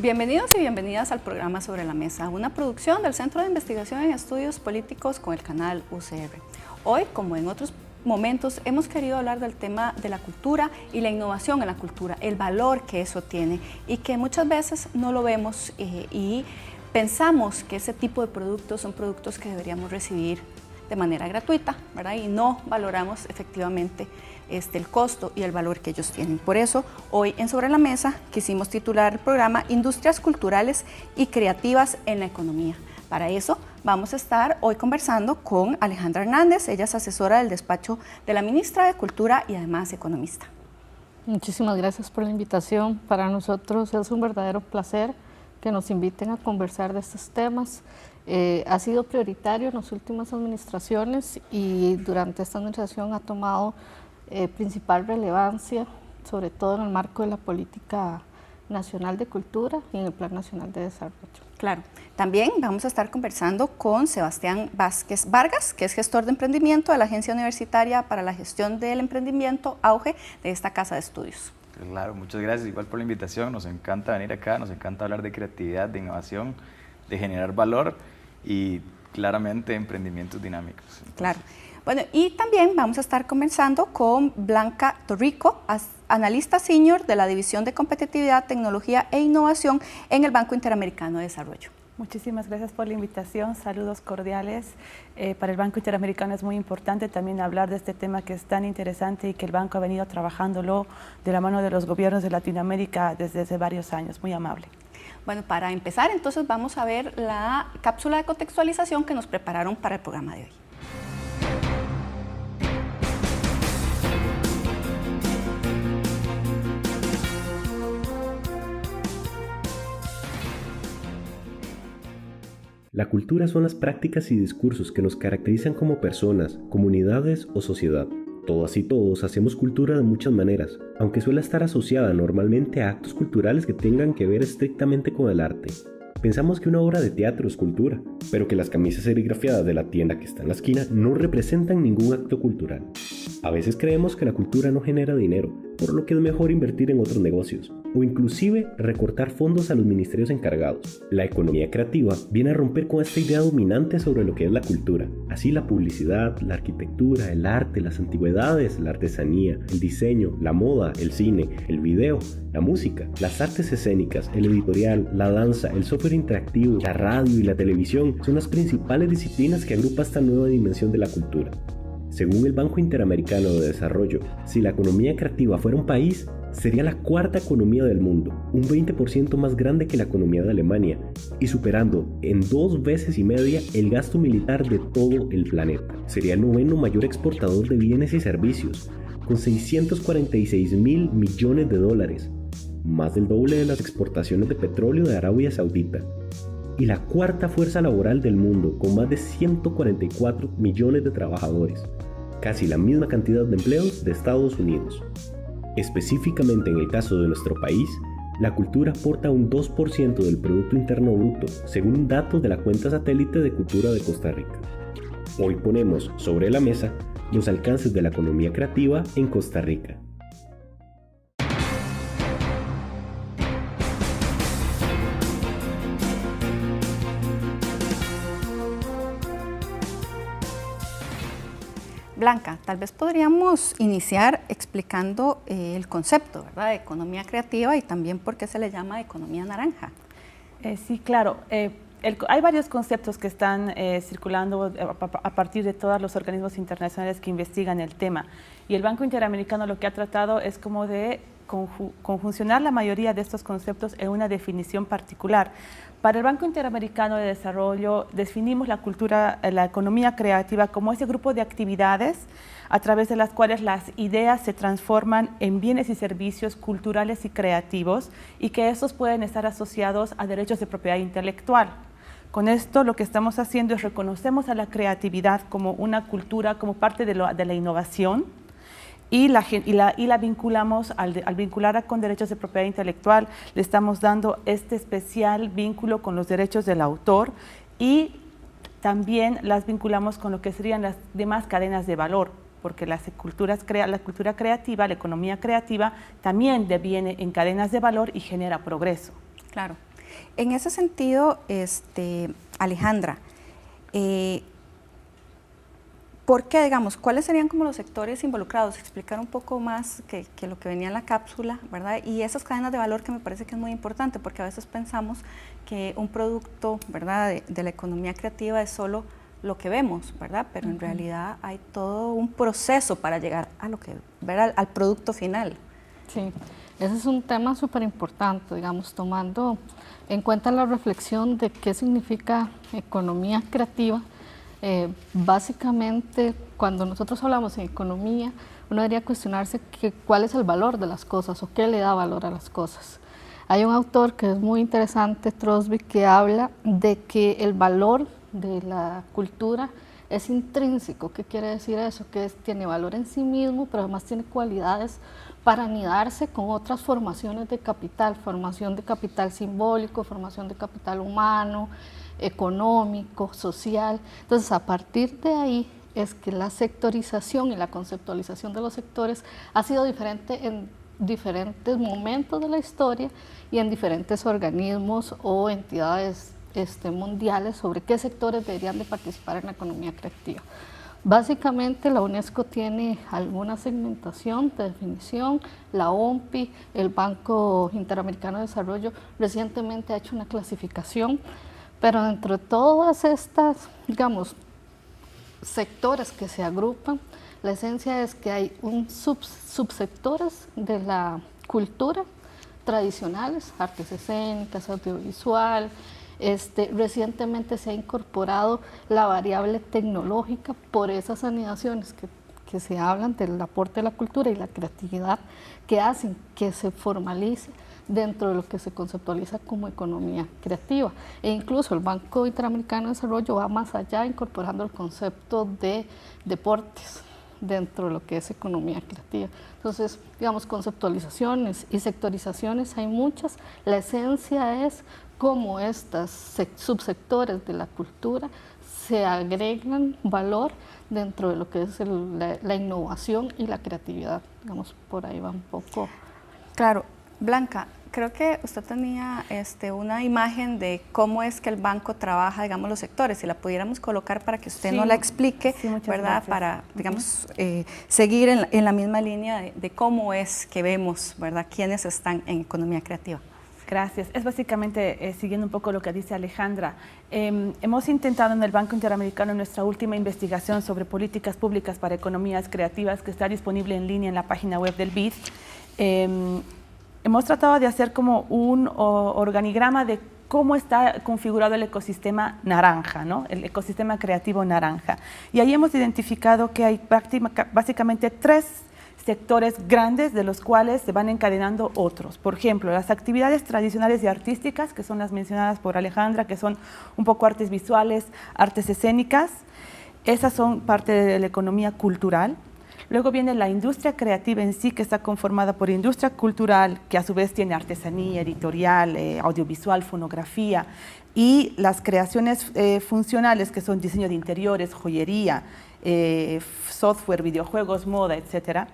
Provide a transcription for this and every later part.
Bienvenidos y bienvenidas al programa Sobre la Mesa, una producción del Centro de Investigación en Estudios Políticos con el canal UCR. Hoy, como en otros momentos, hemos querido hablar del tema de la cultura y la innovación en la cultura, el valor que eso tiene y que muchas veces no lo vemos y pensamos que ese tipo de productos son productos que deberíamos recibir de manera gratuita, ¿verdad? Y no valoramos efectivamente el costo y el valor que ellos tienen. Por eso, hoy en Sobre la Mesa quisimos titular el programa Industrias Culturales y Creativas en la Economía. Para eso vamos a estar hoy conversando con Alejandra Hernández, ella es asesora del despacho de la ministra de Cultura y además economista. Muchísimas gracias por la invitación. Para nosotros es un verdadero placer que nos inviten a conversar de estos temas. Ha sido prioritario en las últimas administraciones y durante esta administración ha tomado principal relevancia, sobre todo en el marco de la Política Nacional de Cultura y en el Plan Nacional de Desarrollo. Claro, también vamos a estar conversando con Sebastián Vázquez Vargas, que es gestor de emprendimiento de la Agencia Universitaria para la Gestión del Emprendimiento, AUGE, de esta casa de estudios. Claro, muchas gracias igual por la invitación, nos encanta venir acá, nos encanta hablar de creatividad, de innovación, de generar valor y claramente emprendimientos dinámicos. Entonces, claro. Bueno, y también vamos a estar conversando con Blanca Torrico, analista senior de la División de Competitividad, Tecnología e Innovación en el Banco Interamericano de Desarrollo. Muchísimas gracias por la invitación, saludos cordiales. Para el Banco Interamericano es muy importante también hablar de este tema que es tan interesante y que el banco ha venido trabajándolo de la mano de los gobiernos de Latinoamérica desde hace varios años, muy amable. Bueno, para empezar entonces vamos a ver la cápsula de contextualización que nos prepararon para el programa de hoy. La cultura son las prácticas y discursos que nos caracterizan como personas, comunidades o sociedad. Todas y todos hacemos cultura de muchas maneras, aunque suele estar asociada normalmente a actos culturales que tengan que ver estrictamente con el arte. Pensamos que una obra de teatro es cultura, pero que las camisas serigrafiadas de la tienda que está en la esquina no representan ningún acto cultural. A veces creemos que la cultura no genera dinero, por lo que es mejor invertir en otros negocios, o inclusive recortar fondos a los ministerios encargados. La economía creativa viene a romper con esta idea dominante sobre lo que es la cultura. Así la publicidad, la arquitectura, el arte, las antigüedades, la artesanía, el diseño, la moda, el cine, el video, la música, las artes escénicas, el editorial, la danza, el software interactivo, la radio y la televisión son las principales disciplinas que agrupa esta nueva dimensión de la cultura. Según el Banco Interamericano de Desarrollo, si la economía creativa fuera un país, sería la cuarta economía del mundo, un 20% más grande que la economía de Alemania y superando en 2,5 veces el gasto militar de todo el planeta. Sería el 9º mayor exportador de bienes y servicios, con 646.000 millones de dólares, más del doble de las exportaciones de petróleo de Arabia Saudita. Y la cuarta fuerza laboral del mundo, con más de 144 millones de trabajadores, casi la misma cantidad de empleos de Estados Unidos. Específicamente en el caso de nuestro país, la cultura aporta un 2% del Producto Interno Bruto, según datos de la cuenta satélite de cultura de Costa Rica. Hoy ponemos sobre la mesa los alcances de la economía creativa en Costa Rica. Blanca, tal vez podríamos iniciar explicando el concepto, ¿verdad?, de economía creativa y también por qué se le llama economía naranja. Sí, claro. Hay varios conceptos que están circulando a partir de todos los organismos internacionales que investigan el tema. Y el Banco Interamericano lo que ha tratado es como de conjuncionar la mayoría de estos conceptos en una definición particular. Para el Banco Interamericano de Desarrollo definimos la economía creativa como ese grupo de actividades a través de las cuales las ideas se transforman en bienes y servicios culturales y creativos y que estos pueden estar asociados a derechos de propiedad intelectual. Con esto lo que estamos haciendo es reconocemos a la creatividad como una cultura, como parte de la innovación, y la vinculamos, al vincularla con derechos de propiedad intelectual, le estamos dando este especial vínculo con los derechos del autor y también las vinculamos con lo que serían las demás cadenas de valor, porque la cultura creativa, la economía creativa, también deviene en cadenas de valor y genera progreso. Claro. En ese sentido, Alejandra, ¿por qué, digamos, cuáles serían como los sectores involucrados? Explicar un poco más que lo que venía en la cápsula, ¿verdad? Y esas cadenas de valor que me parece que es muy importante, porque a veces pensamos que un producto, ¿verdad?, de la economía creativa es solo lo que vemos, ¿verdad? Pero en realidad hay todo un proceso para llegar a lo que, ver al producto final. Sí, ese es un tema súper importante, digamos, tomando en cuenta la reflexión de qué significa economía creativa. Básicamente, cuando nosotros hablamos en economía, uno debería cuestionarse cuál es el valor de las cosas o qué le da valor a las cosas. Hay un autor que es muy interesante, Trosby, que habla de que el valor de la cultura es intrínseco. ¿Qué quiere decir eso? Que tiene valor en sí mismo, pero además tiene cualidades para anidarse con otras formaciones de capital, formación de capital simbólico, formación de capital humano, económico, social. Entonces, a partir de ahí es que la sectorización y la conceptualización de los sectores ha sido diferente en diferentes momentos de la historia y en diferentes organismos o entidades mundiales sobre qué sectores deberían de participar en la economía creativa. Básicamente la UNESCO tiene alguna segmentación de definición, la OMPI, el Banco Interamericano de Desarrollo recientemente ha hecho una clasificación, pero dentro de todas estas, digamos, sectores que se agrupan, la esencia es que hay subsectores de la cultura tradicionales, artes escénicas, audiovisual. Recientemente se ha incorporado la variable tecnológica por esas anidaciones que se hablan del aporte de la cultura y la creatividad que hacen que se formalice dentro de lo que se conceptualiza como economía creativa. E incluso el Banco Interamericano de Desarrollo va más allá, incorporando el concepto de deportes dentro de lo que es economía creativa. Entonces, digamos, conceptualizaciones y sectorizaciones hay muchas. La esencia es cómo estos subsectores de la cultura se agregan valor dentro de lo que es la innovación y la creatividad. Digamos, por ahí va un poco. Claro. Blanca, creo que usted tenía una imagen de cómo es que el banco trabaja, digamos, los sectores. Si la pudiéramos colocar para que usted nos la explique, ¿verdad? Gracias. Para, digamos, seguir en la misma línea de cómo es que vemos, ¿verdad?, quiénes están en economía creativa. Gracias. Es básicamente siguiendo un poco lo que dice Alejandra. Hemos intentado en el Banco Interamericano, en nuestra última investigación sobre políticas públicas para economías creativas, que está disponible en línea en la página web del BID, hemos tratado de hacer como un organigrama de cómo está configurado el ecosistema naranja, ¿no? El ecosistema creativo naranja. Y ahí hemos identificado que hay básicamente 3 sectores grandes de los cuales se van encadenando otros. Por ejemplo, las actividades tradicionales y artísticas, que son las mencionadas por Alejandra, que son un poco artes visuales, artes escénicas, esas son parte de la economía cultural. Luego viene la industria creativa en sí, que está conformada por industria cultural, que a su vez tiene artesanía, editorial, audiovisual, fonografía, y las creaciones funcionales, que son diseño de interiores, joyería, software, videojuegos, moda, etcétera.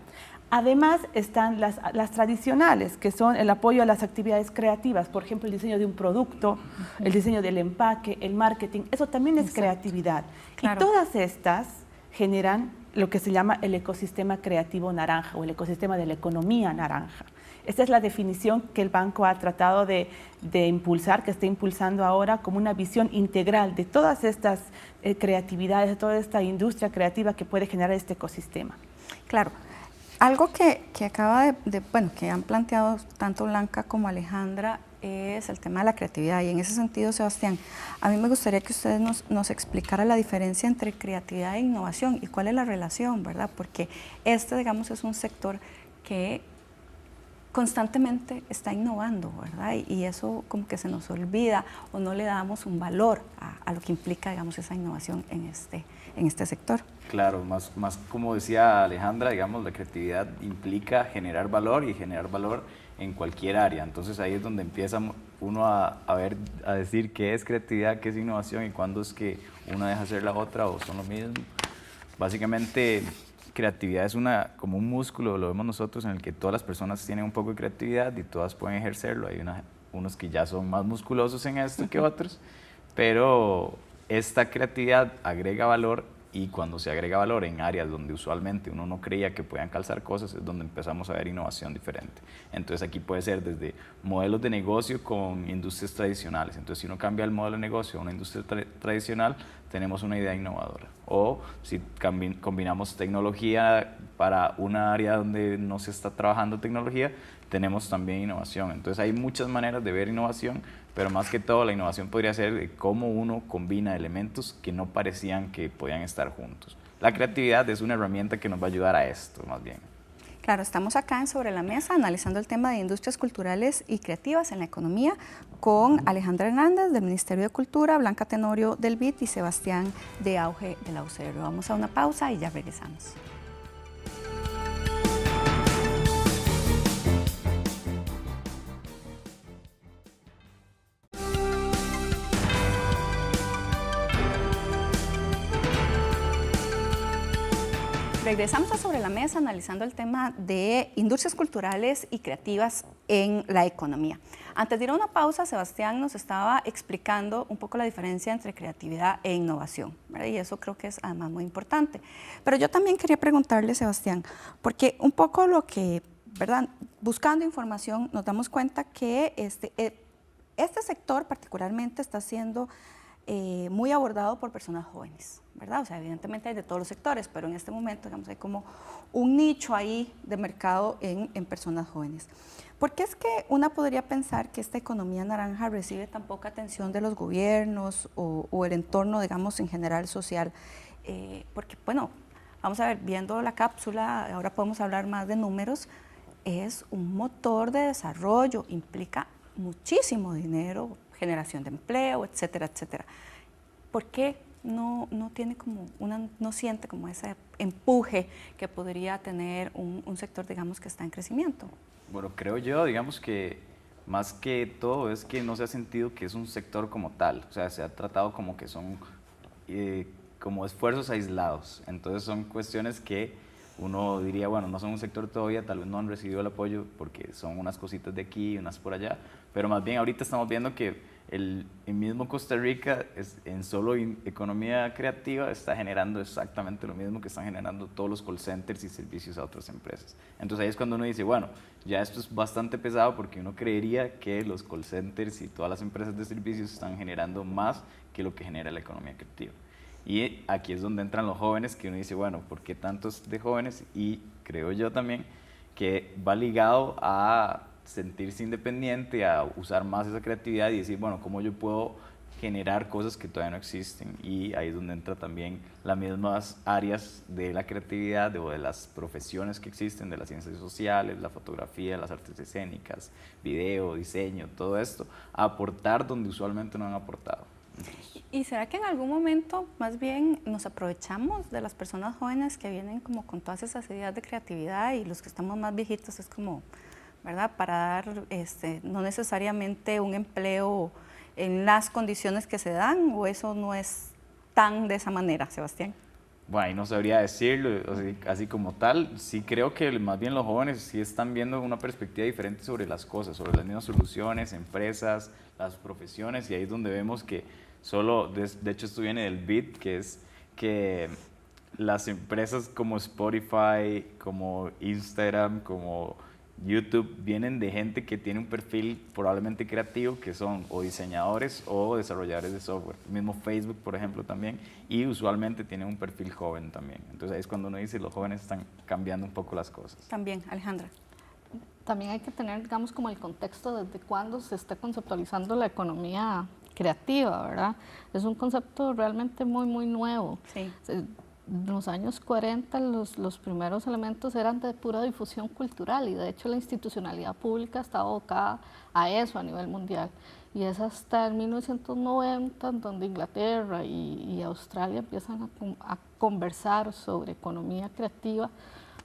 Además están las tradicionales, que son el apoyo a las actividades creativas, por ejemplo, el diseño de un producto, el diseño del empaque, el marketing, eso también es creatividad. Claro. Y todas estas generan lo que se llama el ecosistema creativo naranja o el ecosistema de la economía naranja. Esta es la definición que el banco ha tratado de impulsar, que está impulsando ahora como una visión integral de todas estas creatividades, de toda esta industria creativa que puede generar este ecosistema. Claro. Algo que acaba bueno, que han planteado tanto Blanca como Alejandra es el tema de la creatividad, y en ese sentido, Sebastián, a mí me gustaría que usted nos explicara la diferencia entre creatividad e innovación y cuál es la relación, ¿verdad? Porque digamos, es un sector que constantemente está innovando, ¿verdad? Y eso como que se nos olvida o no le damos un valor a lo que implica, digamos, esa innovación en este sector. Claro, más como decía Alejandra, digamos, la creatividad implica generar valor y generar valor en cualquier área. Entonces ahí es donde empieza uno a decir qué es creatividad, qué es innovación y cuándo es que una deja hacer la otra o son lo mismo. Básicamente, creatividad es como un músculo, lo vemos nosotros, en el que todas las personas tienen un poco de creatividad y todas pueden ejercerlo. Hay unos que ya son más musculosos en esto que otros, pero esta creatividad agrega valor y cuando se agrega valor en áreas donde usualmente uno no creía que puedan calzar cosas es donde empezamos a ver innovación diferente. Entonces aquí puede ser desde modelos de negocio con industrias tradicionales. Entonces si uno cambia el modelo de negocio a una industria tradicional, tenemos una idea innovadora. O si combinamos tecnología para una área donde no se está trabajando tecnología, tenemos también innovación. Entonces hay muchas maneras de ver innovación, pero más que todo la innovación podría ser de cómo uno combina elementos que no parecían que podían estar juntos. La creatividad es una herramienta que nos va a ayudar a esto, más bien. Claro, estamos acá en Sobre la Mesa analizando el tema de industrias culturales y creativas en la economía con Alejandra Hernández del Ministerio de Cultura, Blanca Tenorio del BID y Sebastián de Auge de la UCR. Vamos a una pausa y ya regresamos. Regresamos a Sobre la Mesa analizando el tema de industrias culturales y creativas en la economía. Antes de ir a una pausa, Sebastián nos estaba explicando un poco la diferencia entre creatividad e innovación, ¿verdad? Y eso creo que es además muy importante. Pero yo también quería preguntarle, Sebastián, porque un poco lo que, ¿verdad? Buscando información nos damos cuenta que este sector particularmente está siendo muy abordado por personas jóvenes, ¿verdad? O sea, evidentemente hay de todos los sectores, pero en este momento, digamos, hay como un nicho ahí de mercado en personas jóvenes. ¿Por qué es que una podría pensar que esta economía naranja recibe tan poca atención de los gobiernos o el entorno, digamos, en general social? Porque, bueno, vamos a ver, viendo la cápsula, ahora podemos hablar más de números, es un motor de desarrollo, implica muchísimo dinero, generación de empleo, etcétera, etcétera. ¿Por qué no tiene como no siente como ese empuje que podría tener un sector, digamos, que está en crecimiento? Bueno, creo yo, digamos que más que todo es que no se ha sentido que es un sector como tal, o sea, se ha tratado como que son como esfuerzos aislados, entonces son cuestiones que uno diría, bueno, no son un sector todavía, tal vez no han recibido el apoyo porque son unas cositas de aquí y unas por allá, pero más bien ahorita estamos viendo que el mismo Costa Rica en solo economía creativa está generando exactamente lo mismo que están generando todos los call centers y servicios a otras empresas. Entonces ahí es cuando uno dice, bueno, ya esto es bastante pesado porque uno creería que los call centers y todas las empresas de servicios están generando más que lo que genera la economía creativa. Y aquí es donde entran los jóvenes, que uno dice, bueno, ¿por qué tantos de jóvenes? Y creo yo también que va ligado a sentirse independiente, a usar más esa creatividad y decir, bueno, ¿cómo yo puedo generar cosas que todavía no existen? Y ahí es donde entra también las mismas áreas de la creatividad o de las profesiones que existen, de las ciencias sociales, la fotografía, las artes escénicas, video, diseño, todo esto, a aportar donde usualmente no han aportado. ¿Y será que en algún momento más bien nos aprovechamos de las personas jóvenes que vienen como con todas esas ideas de creatividad y los que estamos más viejitos es como, ¿verdad? Para dar no necesariamente un empleo en las condiciones que se dan, o eso no es tan de esa manera, Sebastián? Bueno, ahí no sabría decirlo, así como tal, sí creo que más bien los jóvenes sí están viendo una perspectiva diferente sobre las cosas, sobre las mismas soluciones, empresas, las profesiones, y ahí es donde vemos que solo, de hecho esto viene del BID, que es que las empresas como Spotify, como Instagram, como YouTube, vienen de gente que tiene un perfil probablemente creativo, que son o diseñadores o desarrolladores de software. El mismo Facebook, por ejemplo, también, y usualmente tienen un perfil joven también. Entonces ahí es cuando uno dice, los jóvenes están cambiando un poco las cosas. También, Alejandra. También hay que tener, digamos, como el contexto desde cuándo se está conceptualizando la economía creativa, ¿verdad? Es un concepto realmente muy, muy nuevo. Sí. En los años 40 los primeros elementos eran de pura difusión cultural y de hecho la institucionalidad pública estaba abocada a eso a nivel mundial. Y es hasta el 1990 donde Inglaterra y Australia empiezan a conversar sobre economía creativa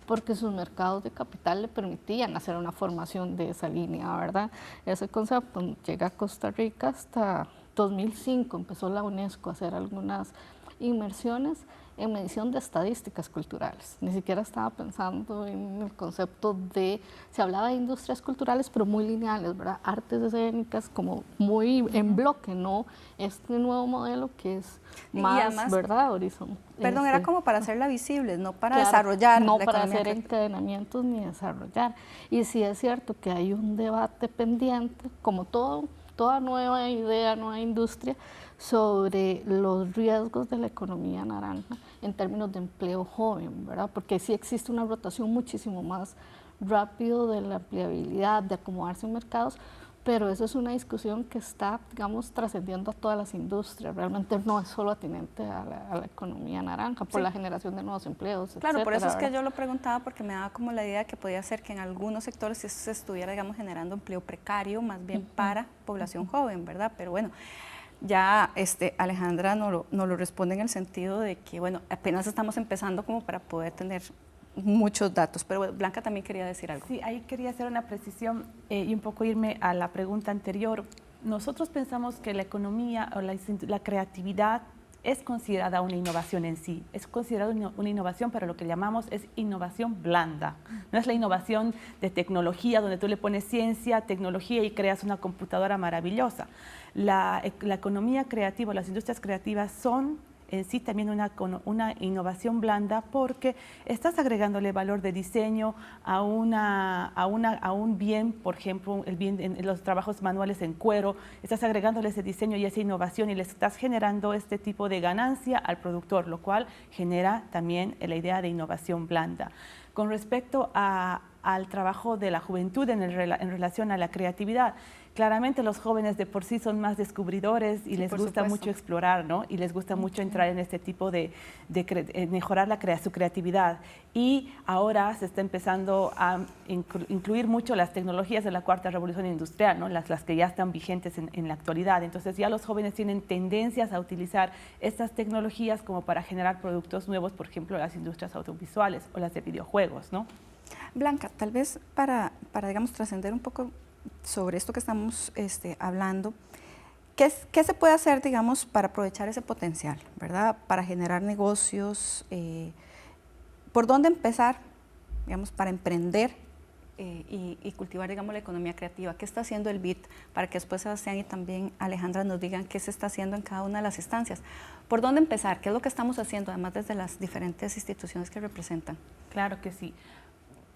porque sus mercados de capital le permitían hacer una formación de esa línea, ¿verdad? Ese concepto llega a Costa Rica hasta 2005, empezó la UNESCO a hacer algunas inmersiones en medición de estadísticas culturales. Ni siquiera estaba pensando en el concepto de, se hablaba de industrias culturales, pero muy lineales, ¿verdad? Artes escénicas, como muy en bloque, ¿no? Este nuevo modelo que es más, además, ¿verdad? Horizontal. Perdón, era como para hacerla visible, no para Claro, desarrollar no la para economía hacer creativa. encadenamientos ni desarrollar. Y sí es cierto que hay un debate pendiente, como toda nueva idea, nueva industria, sobre los riesgos de la economía naranja en términos de empleo joven, ¿verdad? Porque sí existe una rotación muchísimo más rápido de la empleabilidad, de acomodarse en mercados, pero eso es una discusión que está, digamos, trascendiendo a todas las industrias. Realmente no es solo atinente a la economía naranja, por la generación de nuevos empleos, Claro, por eso es que ¿verdad? yo lo preguntaba, porque me daba como la idea que podía ser que en algunos sectores se estuviera, digamos, generando empleo precario, más bien para población joven, ¿verdad? Pero bueno, ya Alejandra nos lo responde en el sentido de que, bueno, apenas estamos empezando como para poder tener muchos datos, pero bueno, Blanca también quería decir algo. Sí, ahí quería hacer una precisión y un poco irme a la pregunta anterior. Nosotros pensamos que la economía o la creatividad es considerada una innovación en sí, es considerada una innovación, pero lo que llamamos es innovación blanda. No es la innovación de tecnología donde tú le pones ciencia, tecnología y creas una computadora maravillosa. La economía creativa, las industrias creativas son en sí también una innovación blanda, porque estás agregándole valor de diseño a un bien, por ejemplo, el bien en los trabajos manuales en cuero, estás agregándole ese diseño y esa innovación y le estás generando este tipo de ganancia al productor, lo cual genera también la idea de innovación blanda. Con respecto al trabajo de la juventud en relación a la creatividad, claramente los jóvenes de por sí son más descubridores y les gusta mucho explorar, ¿no? Y les gusta mucho entrar en este tipo de mejorar su creatividad. Y ahora se está empezando a incluir mucho las tecnologías de la cuarta revolución industrial, ¿no? Las que ya están vigentes en la actualidad. Entonces ya los jóvenes tienen tendencias a utilizar estas tecnologías como para generar productos nuevos, por ejemplo, las industrias audiovisuales o las de videojuegos, ¿no? Blanca, tal vez para digamos, trascender un poco sobre esto que estamos hablando, ¿qué se puede hacer, digamos, para aprovechar ese potencial, ¿verdad? Para generar negocios, ¿por dónde empezar, digamos, para emprender y cultivar, digamos, la economía creativa? ¿Qué está haciendo el BID? Para que después Sebastián y también Alejandra nos digan qué se está haciendo en cada una de las instancias. ¿Por dónde empezar? ¿Qué es lo que estamos haciendo, además desde las diferentes instituciones que representan? Claro que sí.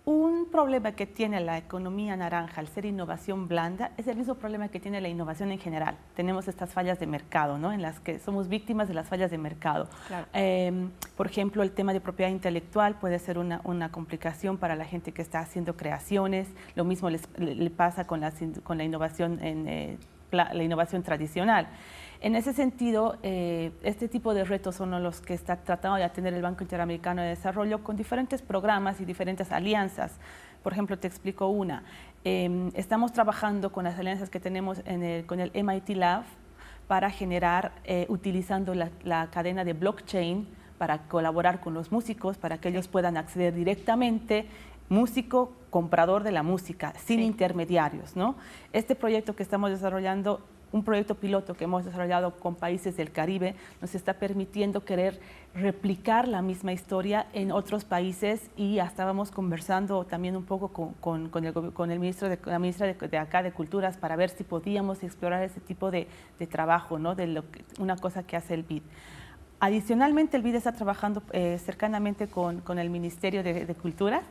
Un problema que tiene la economía naranja al ser innovación blanda es el mismo problema que tiene la innovación en general. Tenemos estas fallas de mercado, ¿no? En las que somos víctimas de las fallas de mercado. Claro. Por ejemplo, el tema de propiedad intelectual puede ser una complicación para la gente que está haciendo creaciones. Lo mismo le pasa con la innovación la innovación tradicional. En ese sentido, este tipo de retos son los que está tratando de atender el Banco Interamericano de Desarrollo con diferentes programas y diferentes alianzas. Por ejemplo, te explico una. Estamos trabajando con las alianzas que tenemos con el MIT Lab para generar, utilizando la cadena de blockchain para colaborar con los músicos, para que ellos puedan acceder directamente, músico, comprador de la música, sin intermediarios, ¿no? Este proyecto que estamos desarrollando, un proyecto piloto que hemos desarrollado con países del Caribe, nos está permitiendo querer replicar la misma historia en otros países, y ya estábamos conversando también un poco con el ministro la ministra de acá de Culturas para ver si podíamos explorar ese tipo de trabajo, ¿no? Una cosa que hace el BID. Adicionalmente, el BID está trabajando cercanamente con el Ministerio de Cultura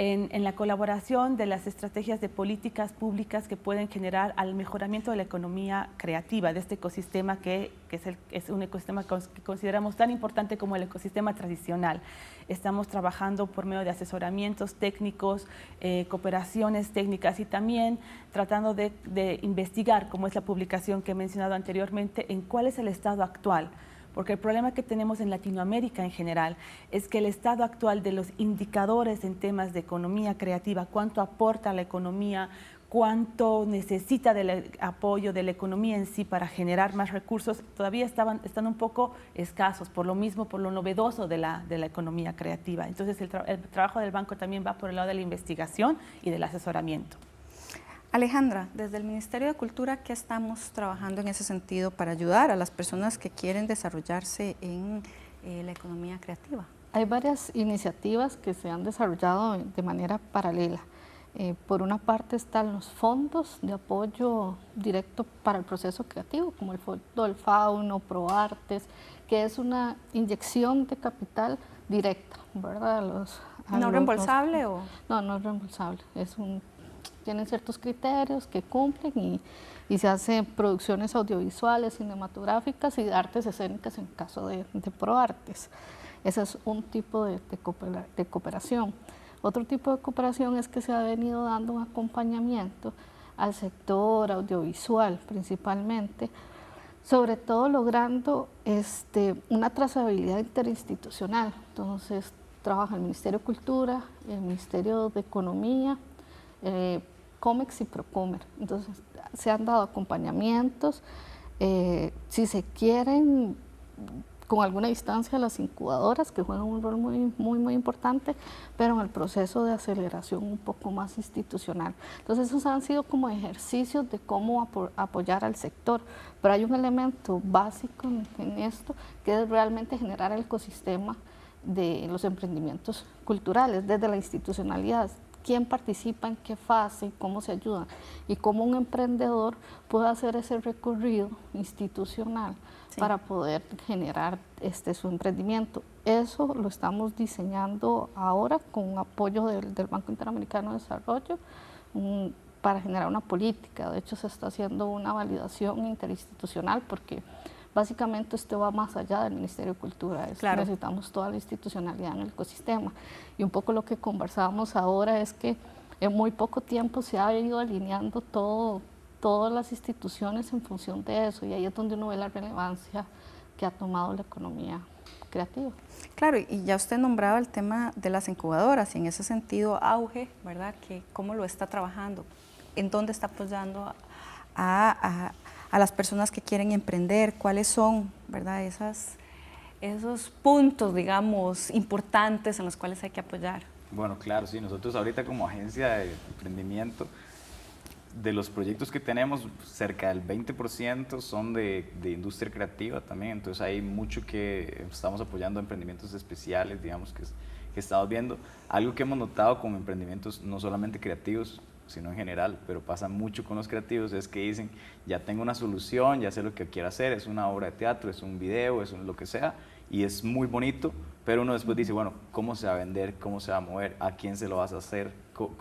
en la colaboración de las estrategias de políticas públicas que pueden generar al mejoramiento de la economía creativa, de este ecosistema que es un ecosistema que consideramos tan importante como el ecosistema tradicional. Estamos trabajando por medio de asesoramientos técnicos, cooperaciones técnicas, y también tratando de investigar, como es la publicación que he mencionado anteriormente, en cuál es el estado actual. Porque el problema que tenemos en Latinoamérica en general es que el estado actual de los indicadores en temas de economía creativa, cuánto aporta a la economía, cuánto necesita del apoyo de la economía en sí para generar más recursos, todavía están un poco escasos, por lo mismo, por lo novedoso de la economía creativa. Entonces el trabajo del banco también va por el lado de la investigación y del asesoramiento. Alejandra, desde el Ministerio de Cultura, ¿qué estamos trabajando en ese sentido para ayudar a las personas que quieren desarrollarse en la economía creativa? Hay varias iniciativas que se han desarrollado de manera paralela. Por una parte están los fondos de apoyo directo para el proceso creativo, como el Fondo del Fauno, ProArtes, que es una inyección de capital directa, ¿verdad? ¿No reembolsable o...? No, no es reembolsable. Tienen ciertos criterios que cumplen y se hacen producciones audiovisuales, cinematográficas y de artes escénicas en caso de ProArtes. Ese es un tipo de cooperación. Otro tipo de cooperación es que se ha venido dando un acompañamiento al sector audiovisual principalmente, sobre todo logrando una trazabilidad interinstitucional. Entonces trabaja el Ministerio de Cultura, el Ministerio de Economía, COMEX y Procomer. Entonces se han dado acompañamientos, si se quieren, con alguna distancia a las incubadoras, que juegan un rol muy importante, pero en el proceso de aceleración un poco más institucional. Entonces esos han sido como ejercicios de cómo apoyar al sector, pero hay un elemento básico en esto, que es realmente generar el ecosistema de los emprendimientos culturales, desde la institucionalidad. Quién participa, en qué fase, cómo se ayudan y cómo un emprendedor puede hacer ese recorrido institucional para poder generar su emprendimiento. Eso lo estamos diseñando ahora con apoyo del Banco Interamericano de Desarrollo para generar una política. De hecho, se está haciendo una validación interinstitucional porque básicamente esto va más allá del Ministerio de Cultura. Claro. Necesitamos toda la institucionalidad en el ecosistema. Y un poco lo que conversábamos ahora es que en muy poco tiempo se ha ido alineando todas las instituciones en función de eso, y ahí es donde uno ve la relevancia que ha tomado la economía creativa. Claro, y ya usted nombraba el tema de las incubadoras, y en ese sentido Auge, ¿verdad? Que ¿cómo lo está trabajando? ¿En dónde está apoyando a las personas que quieren emprender? ¿Cuáles son, verdad, esos puntos, digamos, importantes en los cuales hay que apoyar? Bueno, claro, sí, nosotros ahorita como agencia de emprendimiento, de los proyectos que tenemos, cerca del 20% son de industria creativa también, entonces hay mucho que estamos apoyando emprendimientos especiales, digamos, que estamos viendo. Algo que hemos notado con emprendimientos no solamente creativos, sino en general, pero pasa mucho con los creativos, es que dicen, ya tengo una solución, ya sé lo que quiero hacer, es una obra de teatro, es un video, es lo que sea, y es muy bonito, pero uno después dice, bueno, ¿cómo se va a vender? ¿Cómo se va a mover? ¿A quién se lo vas a hacer?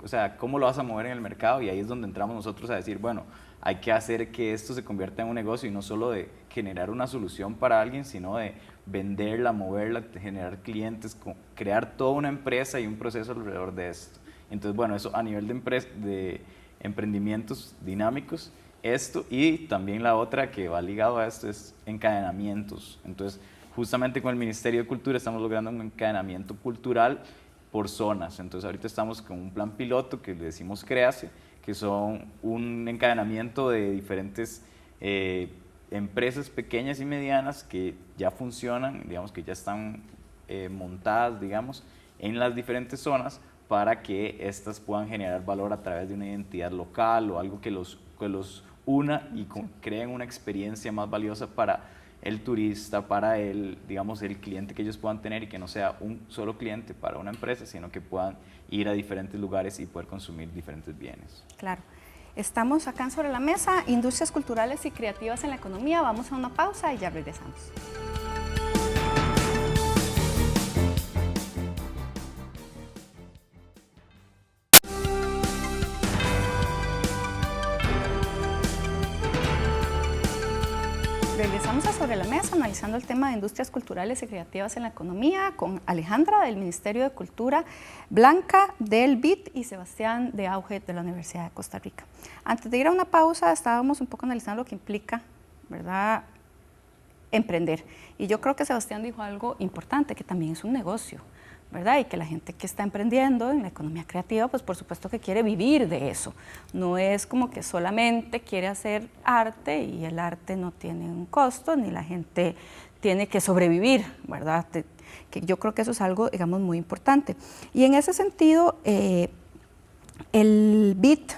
O sea, ¿cómo lo vas a mover en el mercado? Y ahí es donde entramos nosotros a decir, bueno, hay que hacer que esto se convierta en un negocio y no solo de generar una solución para alguien, sino de venderla, moverla, generar clientes, crear toda una empresa y un proceso alrededor de esto. Entonces, bueno, eso a nivel de emprendimientos dinámicos, esto, y también la otra que va ligado a esto es encadenamientos. Entonces, justamente con el Ministerio de Cultura estamos logrando un encadenamiento cultural por zonas. Entonces, ahorita estamos con un plan piloto que le decimos CREACE, que son un encadenamiento de diferentes empresas pequeñas y medianas que ya funcionan, digamos que ya están montadas, digamos, en las diferentes zonas, para que éstas puedan generar valor a través de una identidad local o algo que los una y creen una experiencia más valiosa para el turista, para digamos, el cliente que ellos puedan tener, y que no sea un solo cliente para una empresa, sino que puedan ir a diferentes lugares y poder consumir diferentes bienes. Claro. Estamos acá en Sobre la Mesa, Industrias Culturales y Creativas en la Economía. Vamos a una pausa y ya regresamos. Regresamos a Sobre la Mesa, analizando el tema de industrias culturales y creativas en la economía, con Alejandra del Ministerio de Cultura, Blanca del BIT y Sebastián de Auge de la Universidad de Costa Rica. Antes de ir a una pausa, estábamos un poco analizando lo que implica, ¿verdad?, emprender. Y yo creo que Sebastián dijo algo importante, que también es un negocio, ¿verdad? Y que la gente que está emprendiendo en la economía creativa, pues por supuesto que quiere vivir de eso. No es como que solamente quiere hacer arte y el arte no tiene un costo, ni la gente tiene que sobrevivir, ¿verdad? Que yo creo que eso es algo, digamos, muy importante. Y en ese sentido, el BIT,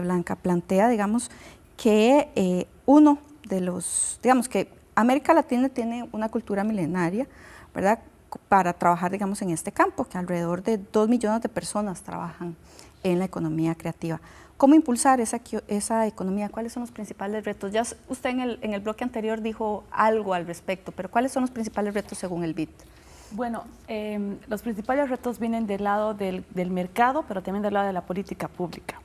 Blanca, plantea, digamos, que uno de los, digamos que América Latina tiene una cultura milenaria, ¿verdad?, para trabajar, digamos, en este campo, que alrededor de 2 millones de personas trabajan en la economía creativa. ¿Cómo impulsar esa economía? ¿Cuáles son los principales retos? Ya usted en el bloque anterior dijo algo al respecto, pero ¿cuáles son los principales retos según el BID? Bueno, los principales retos vienen del lado del mercado, pero también del lado de la política pública.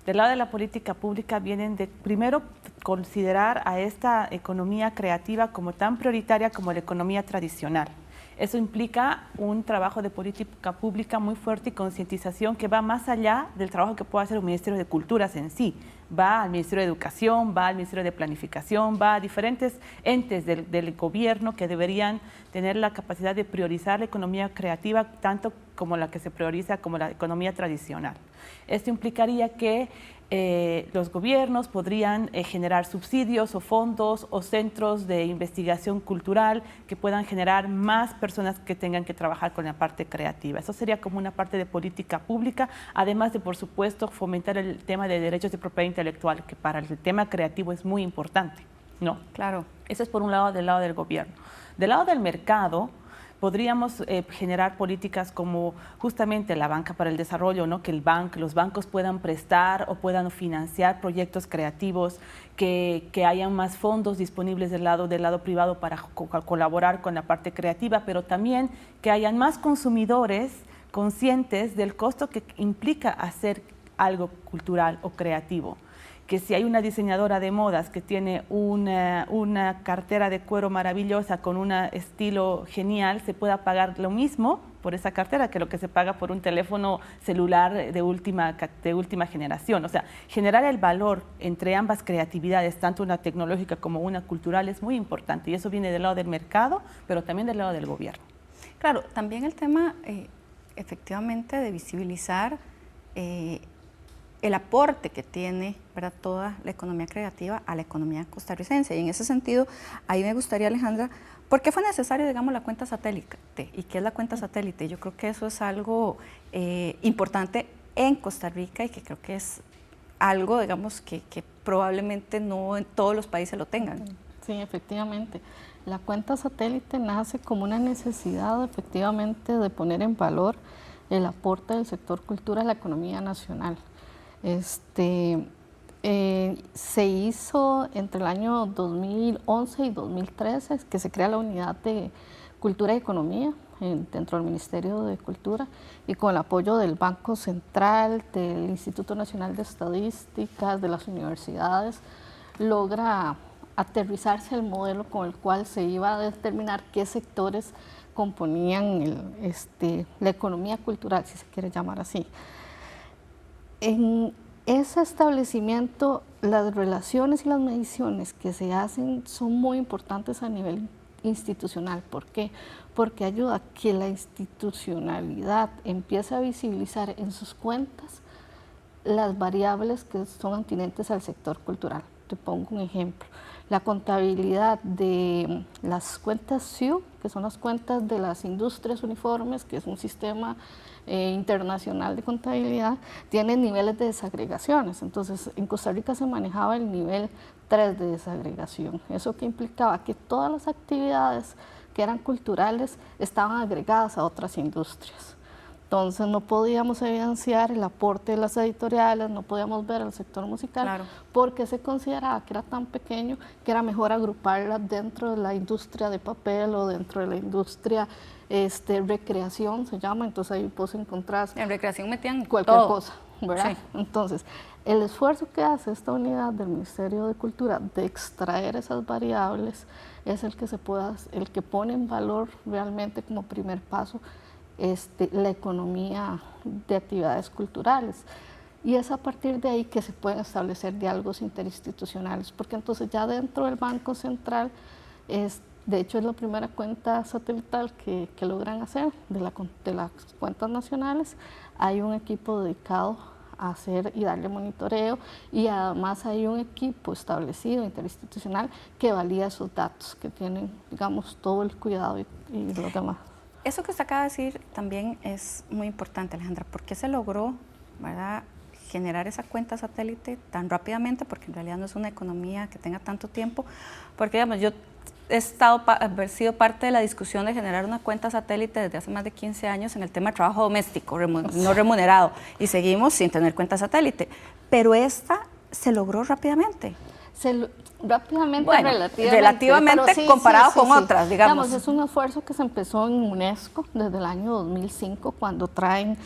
Del lado de la política pública vienen de, primero, considerar a esta economía creativa como tan prioritaria como la economía tradicional. Eso implica un trabajo de política pública muy fuerte y concientización que va más allá del trabajo que puede hacer un Ministerio de Culturas en sí. Va al Ministerio de Educación, va al Ministerio de Planificación, va a diferentes entes del gobierno que deberían tener la capacidad de priorizar la economía creativa tanto como la que se prioriza como la economía tradicional. Esto implicaría que los gobiernos podrían generar subsidios o fondos o centros de investigación cultural que puedan generar más personas que tengan que trabajar con la parte creativa. Eso sería como una parte de política pública, además de, por supuesto, fomentar el tema de derechos de propiedad intelectual, que para el tema creativo es muy importante, ¿no? Claro. Eso es por un lado, del lado del gobierno. Del lado del mercado, podríamos generar políticas como justamente la banca para el desarrollo, ¿no? Que los bancos puedan prestar o puedan financiar proyectos creativos, que hayan más fondos disponibles del lado privado para colaborar con la parte creativa, pero también que hayan más consumidores conscientes del costo que implica hacer algo cultural o creativo. Que si hay una diseñadora de modas que tiene una cartera de cuero maravillosa con un estilo genial, se pueda pagar lo mismo por esa cartera que lo que se paga por un teléfono celular de última generación. O sea, generar el valor entre ambas creatividades, tanto una tecnológica como una cultural, es muy importante y eso viene del lado del mercado, pero también del lado del gobierno. Claro, también el tema efectivamente de visibilizar el aporte que tiene, ¿verdad?, toda la economía creativa a la economía costarricense. Y en ese sentido, ahí me gustaría, Alejandra, ¿por qué fue necesario, digamos, la cuenta satélite? ¿Y qué es la cuenta satélite? Yo creo que eso es algo importante en Costa Rica y que creo que es algo, digamos, que probablemente no en todos los países lo tengan. Sí, efectivamente. La cuenta satélite nace como una necesidad, efectivamente, de poner en valor el aporte del sector cultura a la economía nacional. Se hizo entre el año 2011 y 2013 que se crea la unidad de cultura y economía dentro del Ministerio de Cultura y con el apoyo del Banco Central, del Instituto Nacional de Estadísticas, de las universidades, logra aterrizarse el modelo con el cual se iba a determinar qué sectores componían la economía cultural, si se quiere llamar así. En ese establecimiento, las relaciones y las mediciones que se hacen son muy importantes a nivel institucional. ¿Por qué? Porque ayuda a que la institucionalidad empiece a visibilizar en sus cuentas las variables que son atinentes al sector cultural. Te pongo un ejemplo. La contabilidad de las cuentas SIU, que son las cuentas de las industrias uniformes, que es un sistema internacional de contabilidad, tiene niveles de desagregaciones. Entonces, en Costa Rica se manejaba el nivel 3 de desagregación. Eso que implicaba que todas las actividades que eran culturales estaban agregadas a otras industrias. Entonces no podíamos evidenciar el aporte de las editoriales, no podíamos ver el sector musical, claro, porque se consideraba que era tan pequeño que era mejor agruparla dentro de la industria de papel o dentro de la industria recreación, se llama. Entonces ahí puedes encontrar... En recreación metían cualquier todo. cosa, ¿verdad? Sí. Entonces, el esfuerzo que hace esta unidad del Ministerio de Cultura de extraer esas variables es el que pone en valor realmente como primer paso la economía de actividades culturales. Y es a partir de ahí que se pueden establecer diálogos interinstitucionales, porque entonces ya dentro del Banco Central, de hecho es la primera cuenta satelital que logran hacer de las cuentas nacionales. Hay un equipo dedicado a hacer y darle monitoreo, y además hay un equipo establecido interinstitucional que valida esos datos, que tienen, digamos, todo el cuidado y lo demás. Eso que usted acaba de decir también es muy importante, Alejandra. ¿Por qué se logró, ¿verdad?, generar esa cuenta satélite tan rápidamente? Porque en realidad no es una economía que tenga tanto tiempo. Porque, digamos, yo haber sido parte de la discusión de generar una cuenta satélite desde hace más de 15 años en el tema de trabajo doméstico no remunerado, y seguimos sin tener cuenta satélite, pero esta se logró rápidamente. Bueno, relativamente sí, comparado sí, con otras, digamos. Es un esfuerzo que se empezó en UNESCO desde el año 2005, cuando traen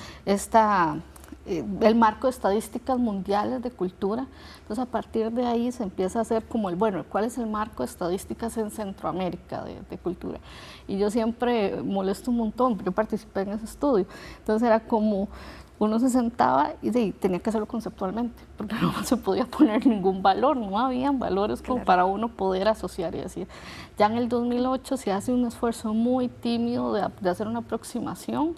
el marco de estadísticas mundiales de cultura. Entonces, a partir de ahí se empieza a hacer como ¿cuál es el marco de estadísticas en Centroamérica de cultura? Y yo siempre molesto un montón, porque yo participé en ese estudio. Entonces era como, uno se sentaba y tenía que hacerlo conceptualmente, porque no se podía poner ningún valor, no habían valores como para uno poder asociar y decir. Ya en el 2008 se hace un esfuerzo muy tímido de hacer una aproximación,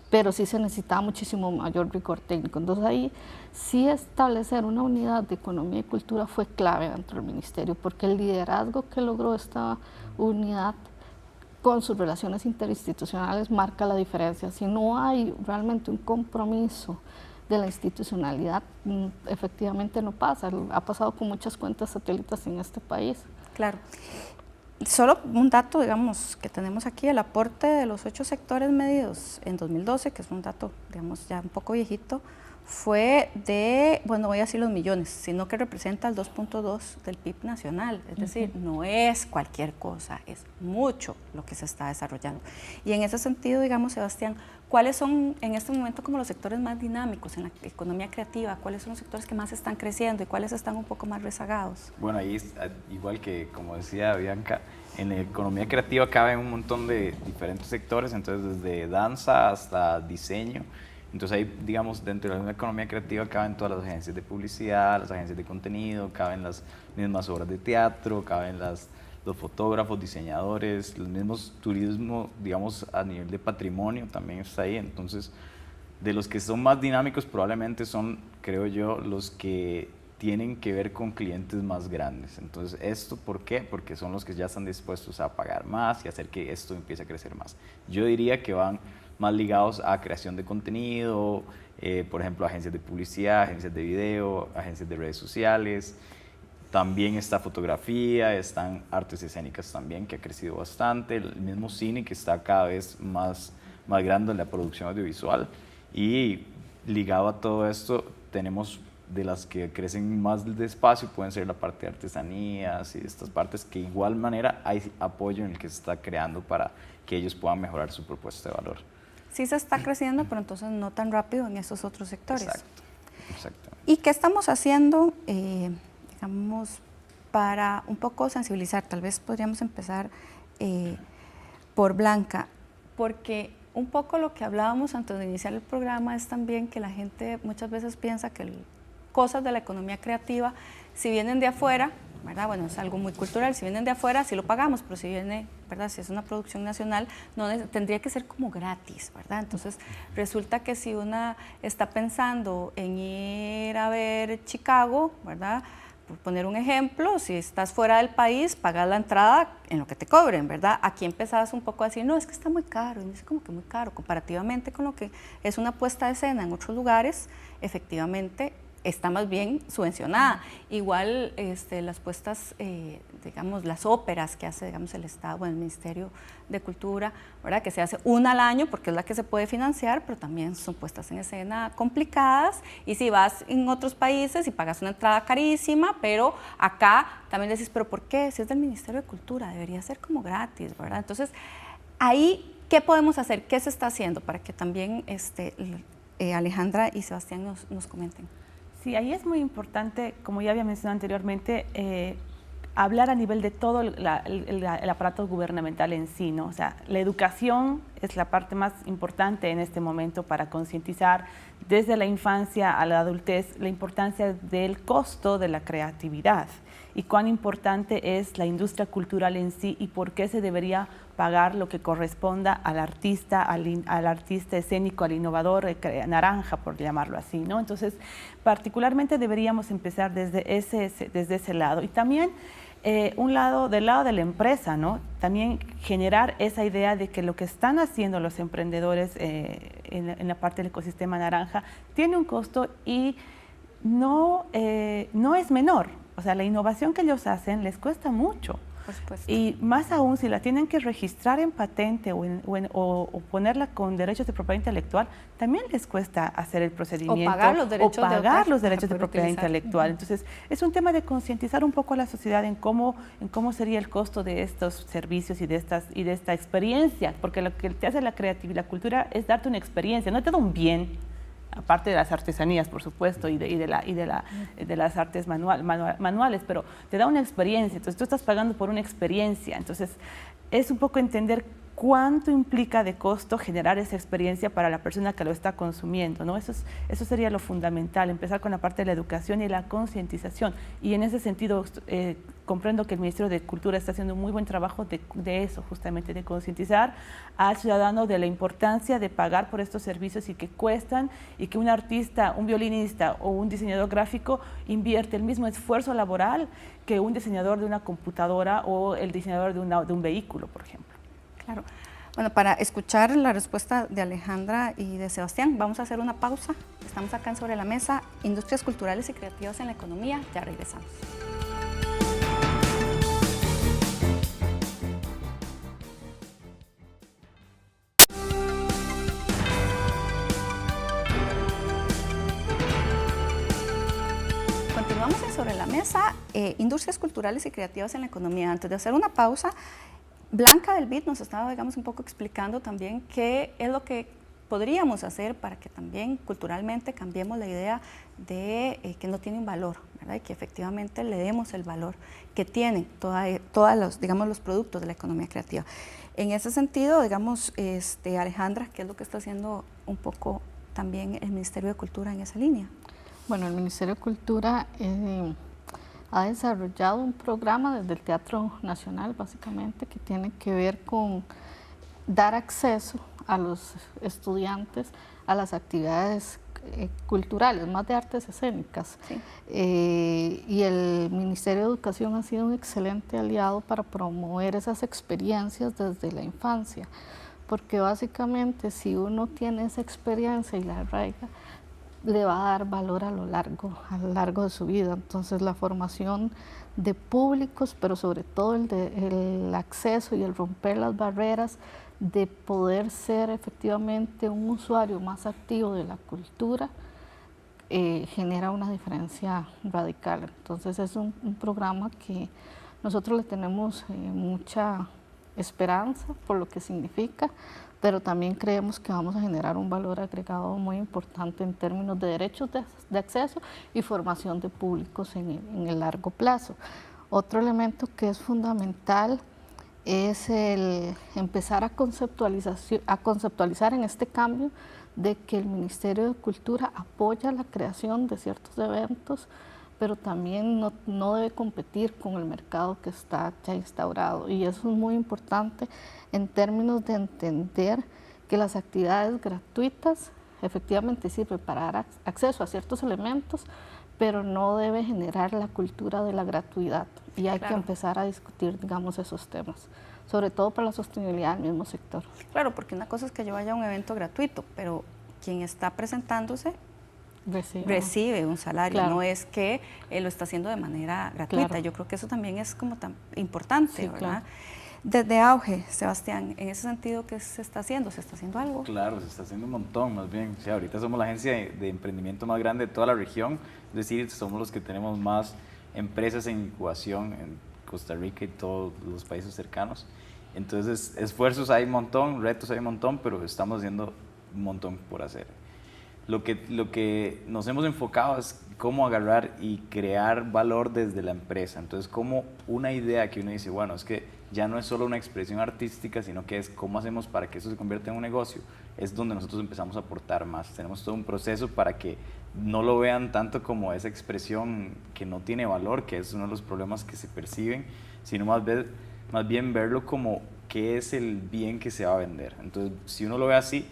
pero sí se necesitaba muchísimo mayor rigor técnico. Entonces ahí sí establecer una unidad de economía y cultura fue clave dentro del ministerio, porque el liderazgo que logró esta unidad con sus relaciones interinstitucionales marca la diferencia. Si no hay realmente un compromiso de la institucionalidad, efectivamente no pasa. Ha pasado con muchas cuentas satélites en este país. Claro. Solo un dato, digamos, que tenemos aquí, el aporte de los 8 sectores medidos en 2012, que es un dato, digamos, ya un poco viejito, fue de, bueno, voy a decir los millones, sino que representa el 2.2 del PIB nacional, es decir, no es cualquier cosa, es mucho lo que se está desarrollando. Y en ese sentido, digamos, Sebastián, ¿cuáles son en este momento como los sectores más dinámicos en la economía creativa? ¿Cuáles son los sectores que más están creciendo y cuáles están un poco más rezagados? Bueno, ahí igual que como decía Bianca, en la economía creativa caben un montón de diferentes sectores, entonces desde danza hasta diseño. Entonces ahí, digamos, dentro de la economía creativa caben todas las agencias de publicidad, las agencias de contenido, caben las mismas obras de teatro, caben los fotógrafos, diseñadores, los mismos turismo, digamos, a nivel de patrimonio también está ahí. Entonces, de los que son más dinámicos probablemente son, creo yo, los que tienen que ver con clientes más grandes. Entonces, ¿esto por qué? Porque son los que ya están dispuestos a pagar más y hacer que esto empiece a crecer más. Yo diría que van más ligados a creación de contenido, por ejemplo, agencias de publicidad, agencias de video, agencias de redes sociales. También está fotografía, están artes escénicas también, que ha crecido bastante. El mismo cine, que está cada vez más grande en la producción audiovisual. Y ligado a todo esto, tenemos de las que crecen más despacio, pueden ser la parte de artesanías y estas partes que de igual manera hay apoyo en el que se está creando para que ellos puedan mejorar su propuesta de valor. Sí se está creciendo, pero entonces no tan rápido en esos otros sectores. Exacto. ¿Y qué estamos haciendo, digamos, para un poco sensibilizar? Tal vez podríamos empezar por Blanca, porque un poco lo que hablábamos antes de iniciar el programa es también que la gente muchas veces piensa que cosas de la economía creativa, si vienen de afuera, ¿verdad? Bueno, es algo muy cultural, si vienen de afuera sí lo pagamos, pero si viene, ¿verdad? Si es una producción nacional, no tendría que ser como gratis, ¿verdad? Entonces resulta que si una está pensando en ir a ver Chicago, ¿verdad? Por poner un ejemplo, si estás fuera del país, pagas la entrada en lo que te cobren, ¿verdad? Aquí empezás un poco a decir, no, es que está muy caro, y me dice como que muy caro, comparativamente con lo que es una puesta de escena en otros lugares, efectivamente está más bien subvencionada. Igual las puestas, digamos, las óperas que hace, digamos, el Estado, el Ministerio de Cultura, ¿verdad? Que se hace una al año porque es la que se puede financiar, pero también son puestas en escena complicadas. Y si vas en otros países y pagas una entrada carísima, pero acá también decís, ¿pero por qué? Si es del Ministerio de Cultura, debería ser como gratis, ¿verdad? Entonces, ahí, ¿qué podemos hacer? ¿Qué se está haciendo? Para que también Alejandra y Sebastián nos comenten. Sí, ahí es muy importante, como ya había mencionado anteriormente, hablar a nivel de todo el aparato gubernamental en sí, ¿no? O sea, la educación es la parte más importante en este momento para concientizar desde la infancia a la adultez la importancia del costo de la creatividad y cuán importante es la industria cultural en sí y por qué se debería pagar lo que corresponda al artista escénico, al innovador naranja, por llamarlo así, ¿no? Entonces, particularmente deberíamos empezar desde ese lado. Y también del lado de la empresa, ¿no? También generar esa idea de que lo que están haciendo los emprendedores en la parte del ecosistema naranja tiene un costo y no es menor. O sea, la innovación que ellos hacen les cuesta mucho. Por supuesto. Y más aún, si la tienen que registrar en patente o ponerla con derechos de propiedad intelectual, también les cuesta hacer el procedimiento. O pagar los derechos de propiedad intelectual. Entonces, es un tema de concientizar un poco a la sociedad en cómo sería el costo de estos servicios y de esta experiencia, porque lo que te hace la creatividad, la cultura, es darte una experiencia, no te da un bien, aparte de las artesanías, por supuesto, y de las artes manuales, pero te da una experiencia. Entonces, tú estás pagando por una experiencia. Entonces, es un poco entender cuánto implica de costo generar esa experiencia para la persona que lo está consumiendo, ¿no? Eso sería lo fundamental, empezar con la parte de la educación y la concientización. Y en ese sentido, comprendo que el Ministerio de Cultura está haciendo un muy buen trabajo de eso, justamente, de concientizar al ciudadano de la importancia de pagar por estos servicios y que cuestan, y que un artista, un violinista o un diseñador gráfico invierte el mismo esfuerzo laboral que un diseñador de una computadora o el diseñador de un vehículo, por ejemplo. Claro. Bueno, para escuchar la respuesta de Alejandra y de Sebastián, vamos a hacer una pausa. Estamos acá en Sobre la Mesa, Industrias Culturales y Creativas en la Economía. Ya regresamos. Continuamos en Sobre la Mesa, Industrias Culturales y Creativas en la Economía. Antes de hacer una pausa, Blanca del BID nos estaba, digamos, un poco explicando también qué es lo que podríamos hacer para que también culturalmente cambiemos la idea de que no tiene un valor, ¿verdad? Y que efectivamente le demos el valor que tienen todos los productos de la economía creativa. En ese sentido, digamos, Alejandra, ¿qué es lo que está haciendo un poco también el Ministerio de Cultura en esa línea? Bueno, el Ministerio de Cultura ha desarrollado un programa desde el Teatro Nacional, básicamente, que tiene que ver con dar acceso a los estudiantes a las actividades culturales, más de artes escénicas. Sí. Y el Ministerio de Educación ha sido un excelente aliado para promover esas experiencias desde la infancia, porque básicamente si uno tiene esa experiencia y la arraiga, le va a dar valor a lo largo de su vida. Entonces la formación de públicos, pero sobre todo el acceso y el romper las barreras de poder ser efectivamente un usuario más activo de la cultura, genera una diferencia radical. Entonces es un programa que nosotros le tenemos mucha esperanza por lo que significa, pero también creemos que vamos a generar un valor agregado muy importante en términos de derechos de acceso y formación de públicos en el largo plazo. Otro elemento que es fundamental es el empezar a conceptualizar en este cambio de que el Ministerio de Cultura apoya la creación de ciertos eventos, pero también no debe competir con el mercado que está ya instaurado. Y eso es muy importante en términos de entender que las actividades gratuitas efectivamente sirven para dar acceso a ciertos elementos, pero no debe generar la cultura de la gratuidad. Y hay que empezar a discutir, digamos, esos temas, sobre todo para la sostenibilidad del mismo sector. Claro, porque una cosa es que yo vaya a un evento gratuito, pero quien está presentándose recibe un salario, claro. No es que lo está haciendo de manera gratuita. Claro. Yo creo que eso también es como tan importante, sí, ¿verdad? Claro. Desde Auge, Sebastián, en ese sentido, ¿qué se está haciendo? ¿Se está haciendo algo? Claro, se está haciendo un montón, más bien. O sea, ahorita somos la agencia de emprendimiento más grande de toda la región, es decir, somos los que tenemos más empresas en incubación en Costa Rica y todos los países cercanos. Entonces, esfuerzos hay un montón, retos hay un montón, pero estamos haciendo un montón por hacer. Lo que nos hemos enfocado es cómo agarrar y crear valor desde la empresa. Entonces, como una idea que uno dice, bueno, es que ya no es solo una expresión artística, sino que es cómo hacemos para que eso se convierta en un negocio, es donde nosotros empezamos a aportar más. Tenemos todo un proceso para que no lo vean tanto como esa expresión que no tiene valor, que es uno de los problemas que se perciben, sino más bien verlo como qué es el bien que se va a vender. Entonces, si uno lo ve así,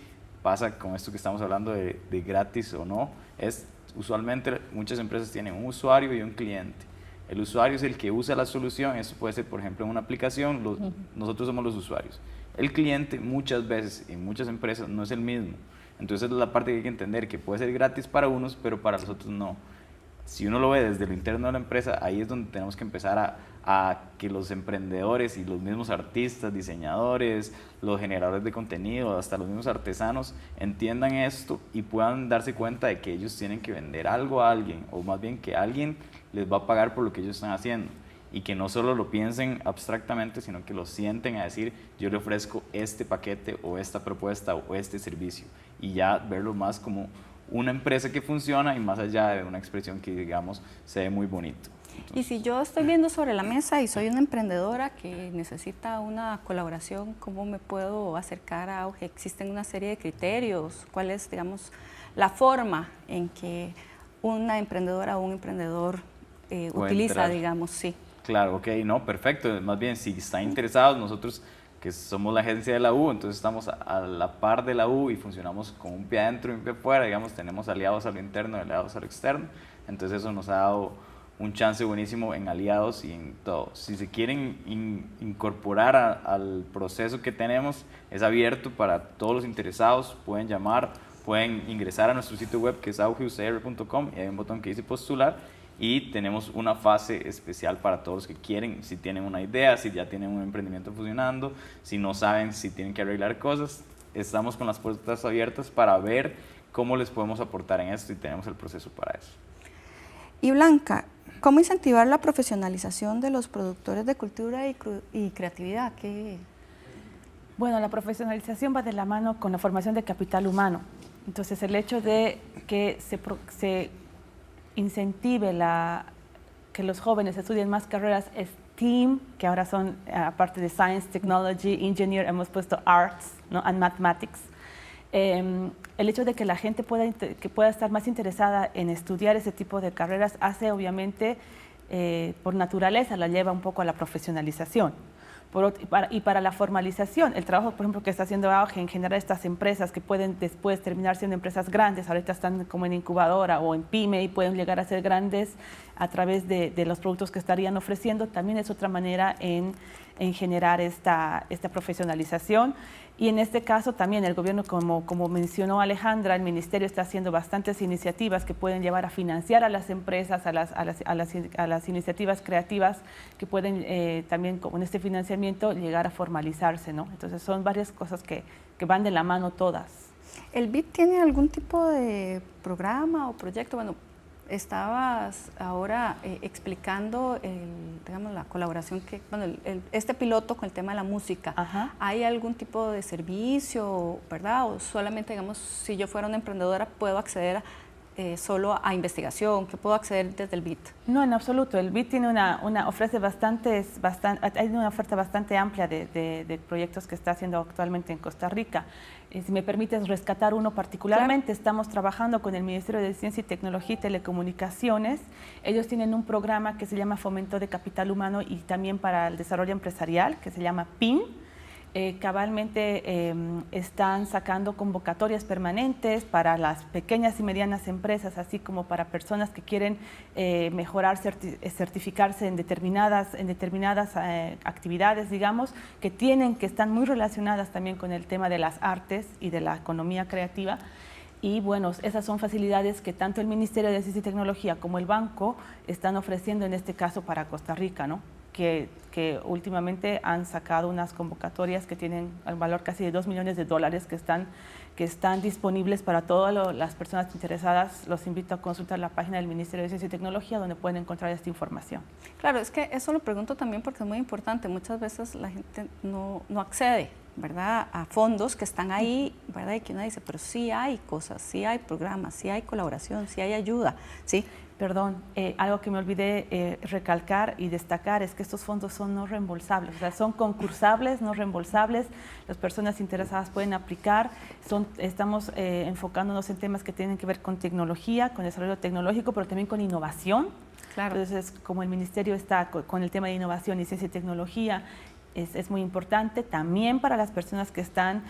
pasa con esto que estamos hablando de gratis o no, es usualmente muchas empresas tienen un usuario y un cliente. El usuario es el que usa la solución, eso puede ser por ejemplo en una aplicación, nosotros somos los usuarios. El cliente muchas veces en muchas empresas no es el mismo, entonces es la parte que hay que entender, que puede ser gratis para unos, pero para los otros no. Si uno lo ve desde lo interno de la empresa, ahí es donde tenemos que empezar a a que los emprendedores y los mismos artistas, diseñadores, los generadores de contenido, hasta los mismos artesanos entiendan esto y puedan darse cuenta de que ellos tienen que vender algo a alguien, o más bien que alguien les va a pagar por lo que ellos están haciendo, y que no solo lo piensen abstractamente, sino que lo sienten a decir, yo le ofrezco este paquete o esta propuesta o este servicio, y ya verlo más como una empresa que funciona y más allá de una expresión que, digamos, se ve muy bonito. Y si yo estoy viendo sobre la mesa y soy una emprendedora que necesita una colaboración, ¿cómo me puedo acercar a Auge? ¿Existen una serie de criterios? ¿Cuál es, digamos, la forma en que una emprendedora o un emprendedor utiliza, entrar. digamos, sí? Claro, ok, no, perfecto. Más bien, si están interesados, nosotros que somos la agencia de la U, entonces estamos a la par de la U y funcionamos con un pie adentro y un pie afuera, digamos, tenemos aliados a lo interno y aliados a lo externo, entonces eso nos ha dado un chance buenísimo en aliados y en todo. Si se quieren incorporar al proceso que tenemos, es abierto para todos los interesados, pueden llamar, pueden ingresar a nuestro sitio web que es augeucr.com y hay un botón que dice postular y tenemos una fase especial para todos los que quieren, si tienen una idea, si ya tienen un emprendimiento funcionando, si no saben si tienen que arreglar cosas, estamos con las puertas abiertas para ver cómo les podemos aportar en esto y tenemos el proceso para eso. Y Blanca, ¿cómo incentivar la profesionalización de los productores de cultura y creatividad? Bueno, la profesionalización va de la mano con la formación de capital humano. Entonces, el hecho de que se incentive que los jóvenes estudien más carreras STEAM, que ahora son, aparte de Science, Technology, Engineer, hemos puesto Arts, ¿no? And Mathematics. El hecho de que la gente pueda estar más interesada en estudiar ese tipo de carreras hace, obviamente, por naturaleza, la lleva un poco a la profesionalización. Y para la formalización, el trabajo, por ejemplo, que está haciendo Auge en generar estas empresas que pueden después terminar siendo empresas grandes, ahorita están como en incubadora o en pyme y pueden llegar a ser grandes a través de los productos que estarían ofreciendo, también es otra manera en generar esta profesionalización. Y en este caso también el gobierno, como mencionó Alejandra, el ministerio está haciendo bastantes iniciativas que pueden llevar a financiar a las empresas, a las iniciativas creativas que pueden también con este financiamiento llegar a formalizarse, ¿no? Entonces son varias cosas que van de la mano todas. ¿El BID tiene algún tipo de programa o proyecto? Bueno, estabas ahora explicando digamos, la colaboración que, bueno, este piloto con el tema de la música. Ajá. ¿Hay algún tipo de servicio, verdad? O solamente, digamos, si yo fuera una emprendedora, puedo acceder solo a investigación, que puedo acceder desde el BID? No, en absoluto. El BID tiene ofrece hay una oferta bastante amplia de proyectos que está haciendo actualmente en Costa Rica. Si me permites rescatar uno particularmente, claro. Estamos trabajando con el Ministerio de Ciencia y Tecnología y Telecomunicaciones. Ellos tienen un programa que se llama Fomento de Capital Humano y también para el Desarrollo Empresarial, que se llama PIN. Cabalmente están sacando convocatorias permanentes para las pequeñas y medianas empresas, así como para personas que quieren mejorar, certificarse en determinadas actividades, digamos, que están muy relacionadas también con el tema de las artes y de la economía creativa. Y bueno, esas son facilidades que tanto el Ministerio de Ciencia y Tecnología como el banco están ofreciendo en este caso para Costa Rica, ¿no? Que últimamente han sacado unas convocatorias que tienen el valor casi de $2 millones que están disponibles para todas las personas interesadas. Los invito a consultar la página del Ministerio de Ciencia y Tecnología donde pueden encontrar esta información. Claro, es que eso lo pregunto también porque es muy importante. Muchas veces la gente no accede, ¿verdad?, a fondos que están ahí, ¿verdad?, y que uno dice, pero sí hay cosas, sí hay programas, sí hay colaboración, sí hay ayuda, ¿sí? Perdón, algo que me olvidé recalcar y destacar es que estos fondos son no reembolsables, o sea, son concursables, no reembolsables, las personas interesadas pueden aplicar, estamos enfocándonos en temas que tienen que ver con tecnología, con desarrollo tecnológico, pero también con innovación. Claro. Entonces, como el Ministerio está con el tema de innovación y ciencia y tecnología, es muy importante también para las personas que están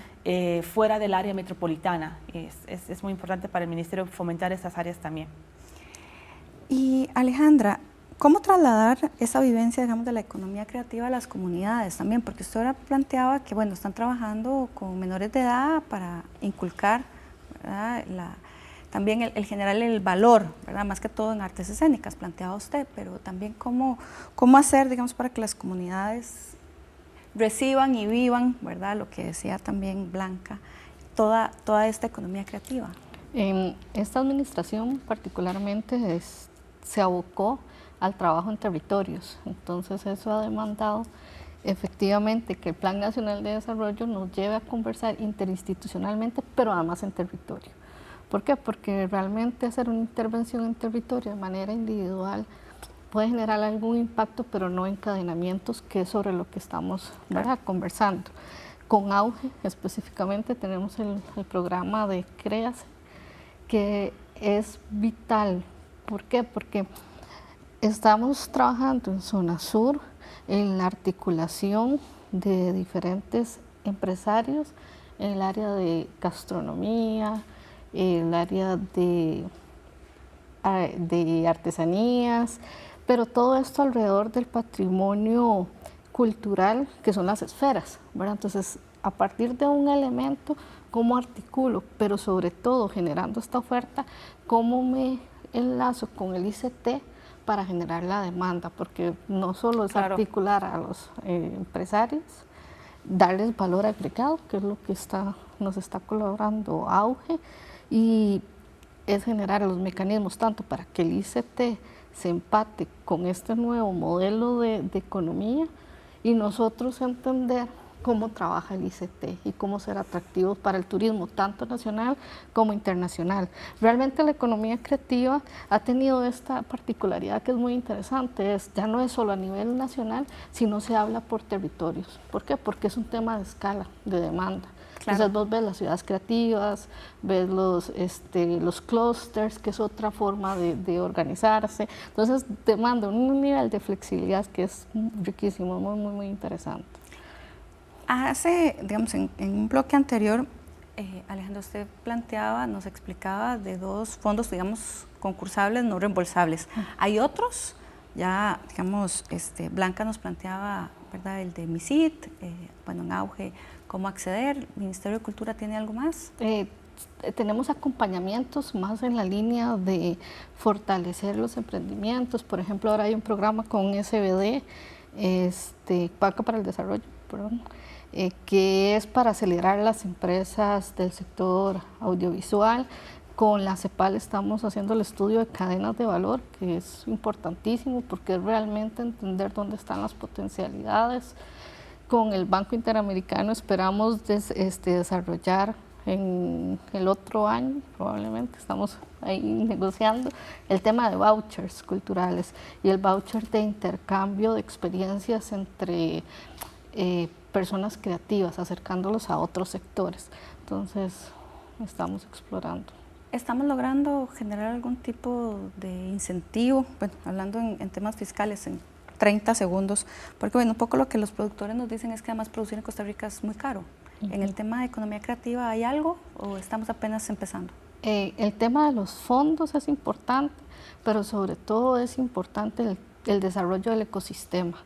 fuera del área metropolitana, es muy importante para el Ministerio fomentar esas áreas también. Y Alejandra, ¿cómo trasladar esa vivencia, digamos, de la economía creativa a las comunidades también? Porque usted ahora planteaba que, bueno, están trabajando con menores de edad para inculcar, ¿verdad?, también el generar el valor, ¿verdad? Más que todo en artes escénicas, planteaba usted, pero también cómo hacer, digamos, para que las comunidades reciban y vivan, ¿verdad? Lo que decía también Blanca, toda esta economía creativa. En esta administración particularmente se abocó al trabajo en territorios, entonces eso ha demandado efectivamente que el Plan Nacional de Desarrollo nos lleve a conversar interinstitucionalmente, pero además en territorio. ¿Por qué? Porque realmente hacer una intervención en territorio de manera individual puede generar algún impacto, pero no encadenamientos, que es sobre lo que estamos, ¿verdad?, conversando. Con Auge específicamente tenemos el programa de Créase, que es vital. ¿Por qué? Porque estamos trabajando en zona sur en la articulación de diferentes empresarios en el área de gastronomía, en el área de artesanías, pero todo esto alrededor del patrimonio cultural, que son las esferas, ¿verdad? Entonces, a partir de un elemento, ¿cómo articulo? Pero sobre todo, generando esta oferta, ¿cómo me enlazo con el ICT para generar la demanda? Porque no solo es articular a los empresarios, darles valor agregado, que es lo que nos está colaborando Auge, y es generar los mecanismos tanto para que el ICT se empate con este nuevo modelo de economía y nosotros entender cómo trabaja el ICT y cómo ser atractivos para el turismo, tanto nacional como internacional. Realmente la economía creativa ha tenido esta particularidad que es muy interesante, ya no es solo a nivel nacional, sino se habla por territorios. ¿Por qué? Porque es un tema de escala, de demanda. Claro. Entonces vos ves las ciudades creativas, ves los clústeres, que es otra forma de organizarse. Entonces demanda un nivel de flexibilidad que es riquísimo, muy, muy, muy interesante. Digamos, en un bloque anterior, Alejandra, usted nos explicaba de dos fondos, digamos, concursables, no reembolsables. ¿Hay otros? Ya, digamos, Blanca nos planteaba, ¿verdad?, el de MISIT, bueno, en Auge, cómo acceder. ¿El Ministerio de Cultura tiene algo más? Tenemos acompañamientos más en la línea de fortalecer los emprendimientos. Por ejemplo, ahora hay un programa con SBD, Banca para el Desarrollo, perdón, que es para acelerar las empresas del sector audiovisual. Con la CEPAL estamos haciendo el estudio de cadenas de valor, que es importantísimo porque es realmente entender dónde están las potencialidades. Con el Banco Interamericano esperamos desarrollar en el otro año, probablemente estamos ahí negociando, el tema de vouchers culturales y el voucher de intercambio de experiencias entre personas creativas, acercándolos a otros sectores. Entonces, estamos explorando. ¿Estamos logrando generar algún tipo de incentivo? Bueno, hablando en temas fiscales, en 30 segundos, porque bueno, un poco lo que los productores nos dicen es que además producir en Costa Rica es muy caro. ¿En el tema de economía creativa hay algo o estamos apenas empezando? El tema de los fondos es importante, pero sobre todo es importante el desarrollo del ecosistema,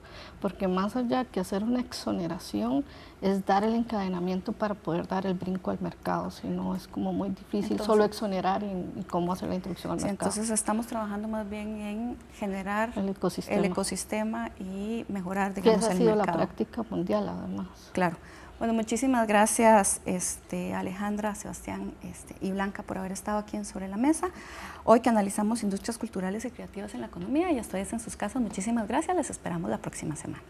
porque más allá que hacer una exoneración es dar el encadenamiento para poder dar el brinco al mercado, si no es como muy difícil solo exonerar y cómo hacer la introducción al mercado. Entonces estamos trabajando más bien en generar el ecosistema y mejorar, digamos, el mercado. Que esa ha sido la práctica mundial además. Claro. Bueno, muchísimas gracias Alejandra, Sebastián y Blanca por haber estado aquí en Sobre la Mesa. Hoy que analizamos industrias culturales y creativas en la economía y a ustedes en sus casas, muchísimas gracias, les esperamos la próxima semana.